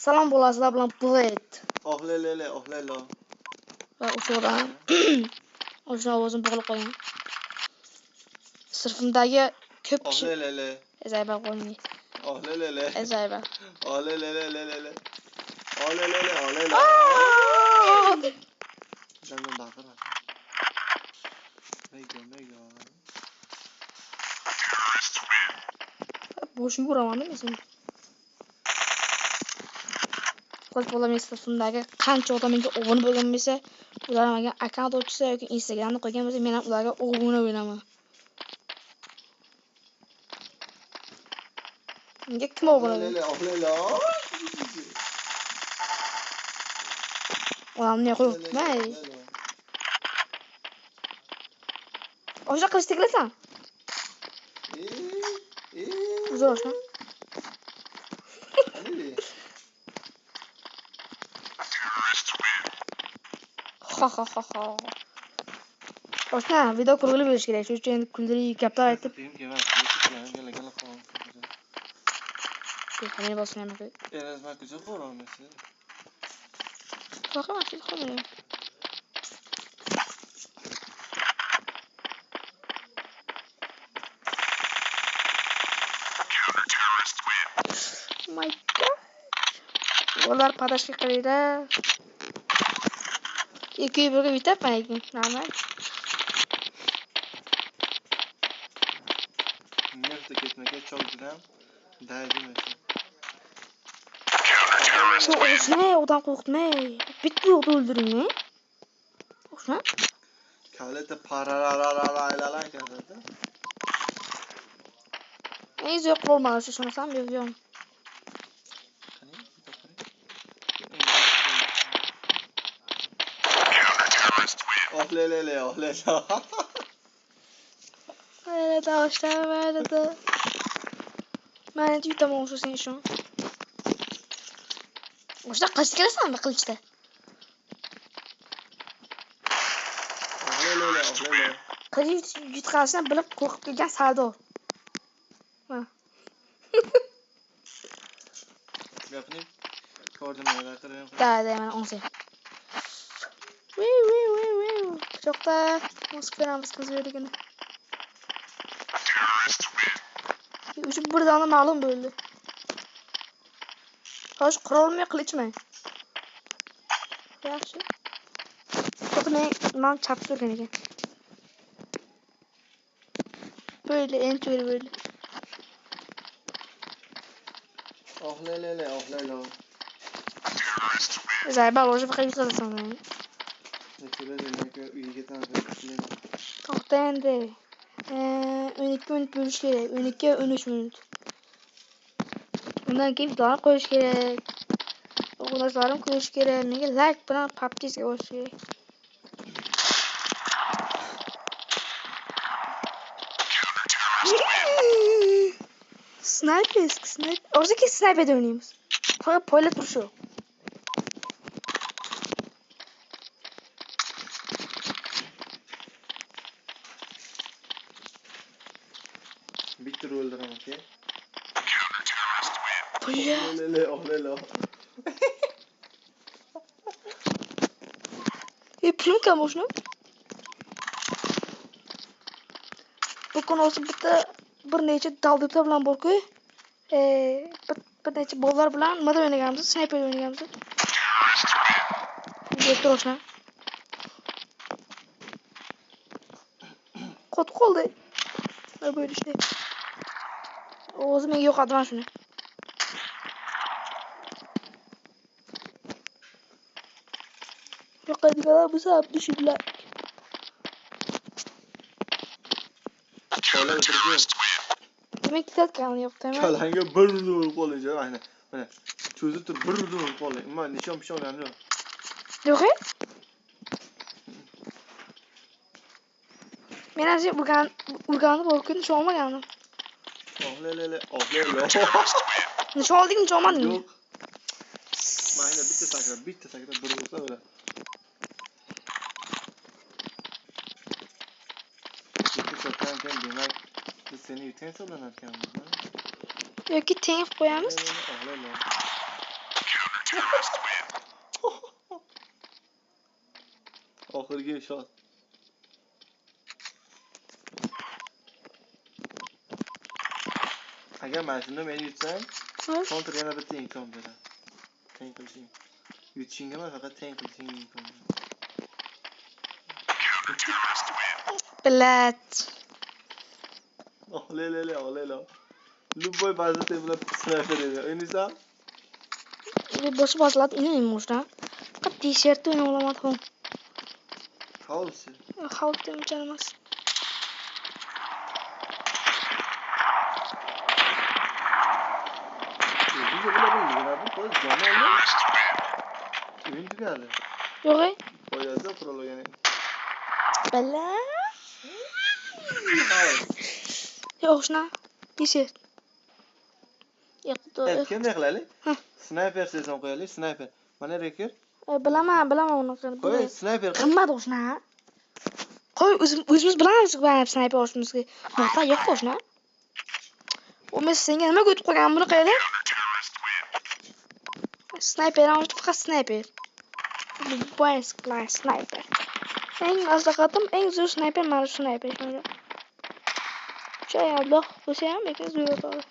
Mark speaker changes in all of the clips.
Speaker 1: Salom bo'lasizlar bilan Blade.
Speaker 2: Ohlelele, ohlelo.
Speaker 1: Va o'shadan o'sha ovozim bog'liq qolgan. Sirfimdagi ko'p kishi
Speaker 2: Ohlelele.
Speaker 1: ezayba qo'ying.
Speaker 2: Ohlelele.
Speaker 1: Ezayba.
Speaker 2: Ohlelelelelele. Ohlelele, ohlelo. Canım bakır. Meygo.
Speaker 1: Boshimga uraman men. Qo'l bo'laman sirfimdagi qancha odam menga obuna bo'lgan bo'lsa, ular menga akkaunt ochsa yoki Instagramni qo'ygan bo'lsa, men ham ularga obuna bo'laman. Menga kim obuna bo'ladi?
Speaker 2: Ohlelo.
Speaker 1: Ularni qo'yibmay. O'sha qilish teglasan. Zo'rmi? Ha. O'shna video kurg'ilib berish kerak. Shuning uchun kuldirik gaplar aytib. Kamera bosmayman.
Speaker 2: Erazma kucha ko'ramiz.
Speaker 1: Bakın siz kamerayı. Oh my god. Ular padashga qaraydi. Ikki birga bitapman lekin. Normal.
Speaker 2: Nefte ketmeke çok güzel. Daydım
Speaker 1: Ne? Odan korkutmay. Bitti oldu öldürün. Oşna?
Speaker 2: Kavlete parararararaylalan geldi.
Speaker 1: Neyse yok olmalı şu sanırsam biliyorum.
Speaker 2: Ohlelele.
Speaker 1: Öyle de hoşlar böyle de. Ben de yutamam olsun seni şu an. Hoşlar kaçtı gelirsen mi kılıçta?
Speaker 2: Ohlelele.
Speaker 1: Kılıç yutqasına bilip korkup gelgen Sardor. Ha.
Speaker 2: Yapayım. Koordinatörler kırıyorum.
Speaker 1: Da hemen 10 saniye. Çok da nasıl veremez kız böyle gene. Üçü buradan da malum böyle. Hoş kurulmuyor kılıç mı? Yaxşı. Çok ne çarptı gene. Böyle en böyle.
Speaker 2: Ohlelele.
Speaker 1: Güzel ben orada bakayım kızım yani.
Speaker 2: Mesela demek ki üye tanıdıkları.
Speaker 1: Toxtayanda 12 minut bo'lishi kerak. 12-13 minut. Undan keyin videoni qo'yish kerak. O'quvchilarim ko'rish kerak. Menga like bilan podpiska bo'lishi kerak. Sniper. O'zaki sniper o'ynaymiz. Faqat poyla turish yo'q.
Speaker 2: Bitti öldürem okey. Ohlelo.
Speaker 1: Plumka можно? Bu konusu bitta bir necha daldiblar bilan borku. Bir necha bolalar bilan nima o'ynaganmiz? Sniper o'ynaganmiz. Elektroshna. Qotib qoldi. Nima bo'ldi işte. O'zim menga yo'qotdim shuni. Yo'qotganlar bo'lsa düşürdüler.
Speaker 2: Öyle bitiriyor.
Speaker 1: Demek ki tatkanı yok değil mi?
Speaker 2: Kalanga bir dur qo'linja aynan. Mana cho'zib tur bir dur qo'ling. Men nishon pishonam yo'q.
Speaker 1: Yo'q. Men hozir urganni borku nishon olmagandim.
Speaker 2: Ohlelo.
Speaker 1: Nishon oldik, nishon olmading.
Speaker 2: Yo'q. Mayna bitta sakrab bir bo'lsa o'la. Bitta sakrab keyin demak biz seni yutgan hisoblanarkanmiz.
Speaker 1: Yoki teng qo'yamiz.
Speaker 2: Ohlelo. Oxirgi shot. Agar men shunda meni yutsam, counter yana bitta imkon beradi. Teng qilishing. Yutishingga emas, faqat teng qilishing imkon beradi.
Speaker 1: Bilat.
Speaker 2: Oxlayla. Любой ba'zida bilan sniper edi. O'ynaysan?
Speaker 1: Bosh bozlat inayım można. Qat t-shirt o'ynay olamadim.
Speaker 2: House.
Speaker 1: House demoqchi emas.
Speaker 2: O'yin tugadi.
Speaker 1: Yo'q-ey.
Speaker 2: Qo'yadi qurolgan.
Speaker 1: Bala. Yo'q shuna. T-shirt. Yo'qdi.
Speaker 2: Qanday qilaylik? Sniper sezon qo'yaylik, sniper. Mana rekord.
Speaker 1: Bilaman uni.
Speaker 2: Qo'y, sniper.
Speaker 1: Qimmat o'shna. Qo'y o'zimiz bilamiz baribir sniper o'shimizga. Nota yo'q o'shna. U men senga nima o'tib qo'ygan buni qayerda? Sniper olib faqat sniper. Boys class sniper. Eng maslahatim eng zo'r sniper mana shu sniper shunga. Shay Alloh bo'lsa ham lekin zo'r o'tadi.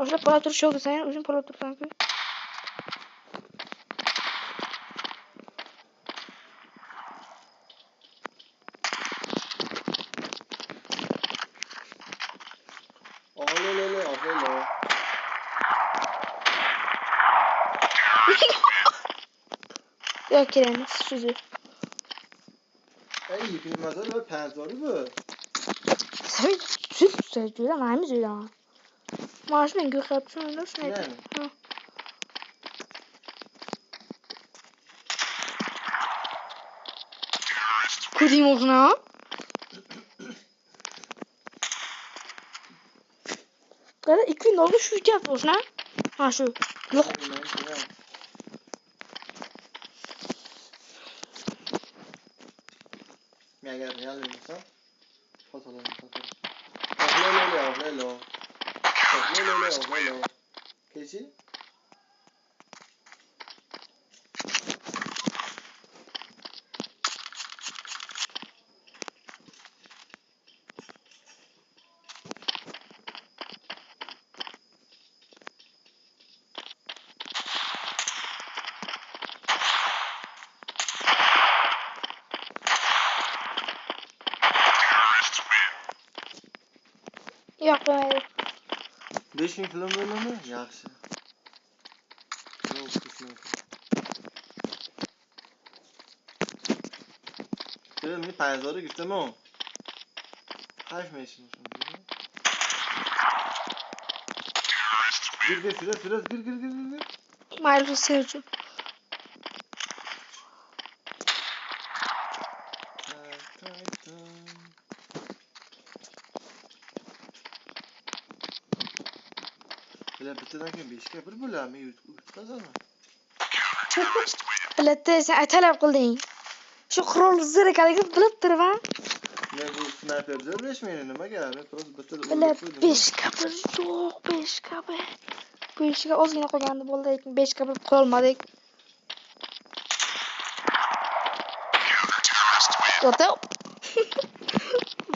Speaker 1: O'sha pola turish yo'q desang, o'zing pola tursan-ku.
Speaker 2: Oxlayla.
Speaker 1: Yo'q kerak emas, shuzi.
Speaker 2: Ey, yıkılmazlar ve penzori bu.
Speaker 1: Sen juda naymiz ya. Mana shuni ko'rib shuni aytdim. Ha. Ko'rdingmi o'shuni? Qara 2 kun oldin shu gap o'shuna. Ha shu. Yo'q.
Speaker 2: Men agar real bo'lsa, fotolarni Oxlayla. Kechi?
Speaker 1: Yo'q, bo'lmaydi.
Speaker 2: 5000 film bo'ladimi? Yaxshi. Yo'q, kesilmaydi. Filmni payzori gitimi? Qaşmayışın şimdi. Gir.
Speaker 1: Mayli sevdim.
Speaker 2: Böyle biteden keyin 5 ga 1 bo'ladimi? Yutqazami?
Speaker 1: Biladi, sen talab qilding. Shu qurol zirakaligini bilib turibman.
Speaker 2: Men bu sniper jo'rlashmaydi nimaga? Men просто bitta
Speaker 1: Bilib 5 ga 1 yo'q, 5 ga 1. 5 ga ozgina qolgandi bo'ldi, lekin 5 ga 1 qololmadik. Yo'q.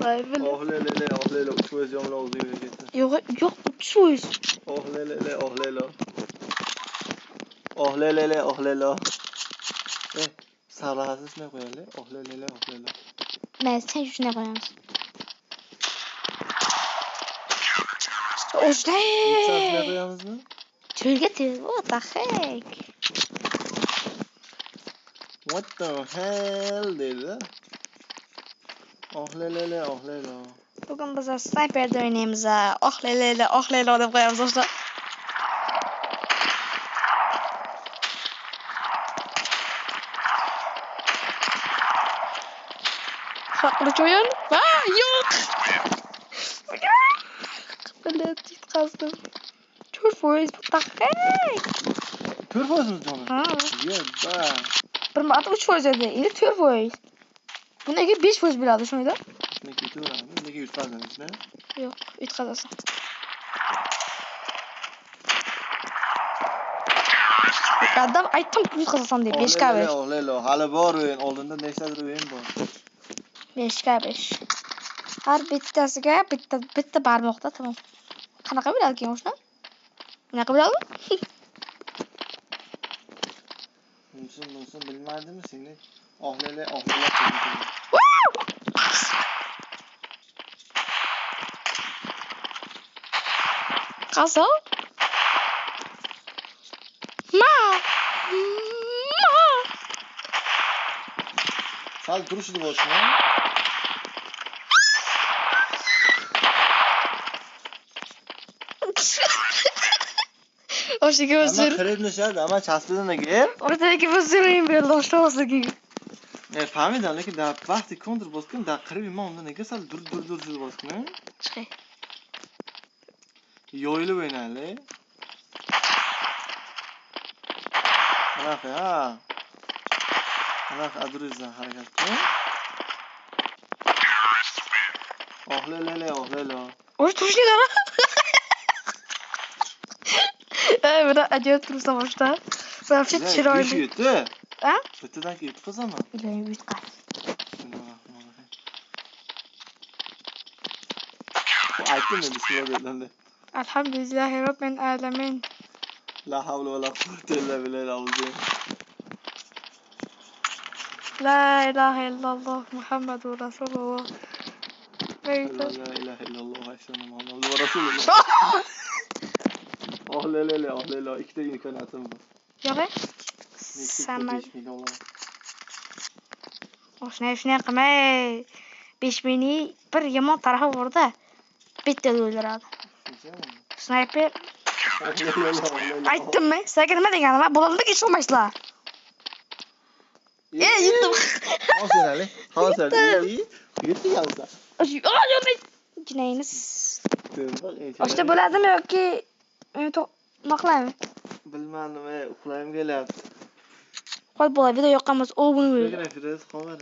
Speaker 1: Vay bilib.
Speaker 2: Oxlayla 3 foiz yomon o'zingga ketdi.
Speaker 1: Yo'q, 3 foiz.
Speaker 2: Oxlayla. Sarlahasiz ne qo'yaylik? Oxlayla.
Speaker 1: Men sen shunday qo'yamiz. O'shnay.
Speaker 2: Sarlahasiz qo'yamizmi?
Speaker 1: Cho'lga tez, what the heck?
Speaker 2: What the hell dedi. Oxlayla.
Speaker 1: Bugun biz sniperda o'ynaymiz. Oxlayla deb qo'yamiz do'stlar. Qilish o'yin? Va, yo'q. Bilet yutqazdim. 4 foiz, what the heck?
Speaker 2: 4 foizmi canım?
Speaker 1: Ha.
Speaker 2: Yeba.
Speaker 1: Bir marta 3 foiz edi, endi 4 foiz. Bunga 5 foiz bo'ladi shunda.
Speaker 2: Nega ketaveramiz? Nega yutqazamiz-da.
Speaker 1: Yo'q, yutqazasan. Adam aytdim yutqazasan deb 5'ga 5.
Speaker 2: Ohlelo, hali bor o'yin. Oldinda nechtadir o'yin bor.
Speaker 1: 5'ga 5. Har bittasiga bitta barmoqda, tamam. Qanaqa biladi ekan o'shni? Bunaqa biladi?
Speaker 2: Bunsin bilmadimi seni? Ohlelo.
Speaker 1: Qaso? Ma!
Speaker 2: Sal turishdi bo'lsin.
Speaker 1: O'shiga o'zir.
Speaker 2: Ama qiribnishadi, ama chasbidan aka.
Speaker 1: O'rdagi o'ziring berdi oshto'g'isiga.
Speaker 2: Fahmidan, lekin da vaqti kontur bosdim, da qirib men undan nega sal dur bosdim.
Speaker 1: Chiqay.
Speaker 2: Yo'yilib o'ynayli. Anaqa adrizdan harakat qil. Ohlelo.
Speaker 1: O'sh turishni qara. Buni ajoyib tursa boshda. Вообще chiroyli.
Speaker 2: Yutdi.
Speaker 1: Ha?
Speaker 2: Bittadan keyin yutqazaman.
Speaker 1: Iloyim yutqaz.
Speaker 2: Aytdim men bismillah.
Speaker 1: Alhamdulillahi robbil alamin.
Speaker 2: La havle ve la kuvvete illa billah.
Speaker 1: La ilahe illallah Muhammedur Rasulullah.
Speaker 2: La ilahe illallah Muhammedur Rasulullah. Ohlelo. İkide imkanatim var.
Speaker 1: Yo'q. Samad. O'shni qilmay. 5000 bir yomon tarafi bor-da. Bitta o'ldiradi. Sniper. Aytdimmi? Sizlarga nima deganim? Bularni ishonmaysizlar. Yutdim.
Speaker 2: Hozir. Yutdi yalsa.
Speaker 1: Jinayimiz. Oshda bo'ladimi yoki nima qilaymi?
Speaker 2: Bilmadim, uxlayim kelyapti.
Speaker 1: Qo'y bo'ladi, video yoqqanmiz, o'g'lim.
Speaker 2: Fotografiya qoladi.